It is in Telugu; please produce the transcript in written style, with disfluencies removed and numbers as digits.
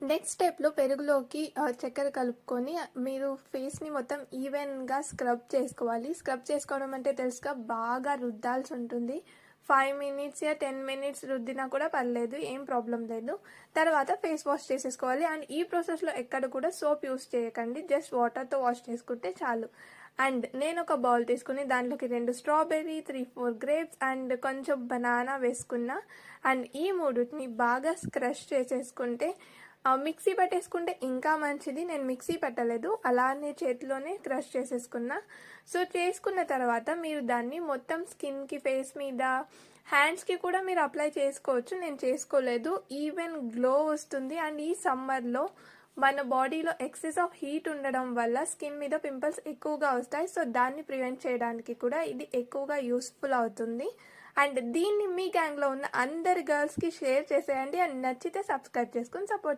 నెక్స్ట్ స్టెప్‌లో పెరుగులోకి చక్కెర కలుపుకొని మీరు ఫేస్‌ని మొత్తం ఈవెన్‌గా స్క్రబ్ చేసుకోవాలి. స్క్రబ్ చేసుకోవడం అంటే తెలుసుగా బాగా రుద్దాల్సి ఉంటుంది. 5 మినిట్స్ 10 మినిట్స్ రుద్దినా కూడా పర్లేదు. ఏం ప్రాబ్లమ్ లేదు. తర్వాత ఫేస్ వాష్ చేసేసుకోవాలి. అండ్ ఈ ప్రాసెస్‌లో ఎక్కడ కూడా సోప్ యూజ్ చేయకండి. జస్ట్ వాటర్‌తో వాష్ చేసుకుంటే చాలు. అండ్ నేను ఒక బౌల్ తీసుకుని దాంట్లోకి 2 స్ట్రాబెర్రీ, 3, 4 గ్రేప్స్ అండ్ కొంచెం బనానా వేసుకున్నా. అండ్ ఈ మూడిటిని బాగా క్రష్ చేసేసుకుంటే మిక్సీ పట్టేసుకుంటే ఇంకా మంచిది. నేను మిక్సీ పట్టలేదు. అలానే చేతిలోనే క్రష్ చేసేసుకున్నా. సో, చేసుకున్న తర్వాత మీరు దాన్ని మొత్తం స్కిన్‌కి, ఫేస్ మీద, హ్యాండ్స్‌కి కూడా మీరు అప్లై చేసుకోవచ్చు. నేను చేసుకోలేదు. ఈవెన్ గ్లో వస్తుంది. అండ్ ఈ సమ్మర్‌లో మన బాడీలో ఎక్సెస్ ఆఫ్ హీట్ ఉండడం వల్ల స్కిన్ మీద పింపుల్స్ ఎక్కువగా వస్తాయి. సో, దాన్ని ప్రివెంట్ చేయడానికి కూడా ఇది ఎక్కువగా యూస్ఫుల్ అవుతుంది. అండ్ దీన్ని మీ గ్యాంగ్‌లో ఉన్న అందరి గర్ల్స్‌కి షేర్ చేసేయండి. అండ్ నచ్చితే సబ్స్క్రైబ్ చేసుకొని సపోర్ట్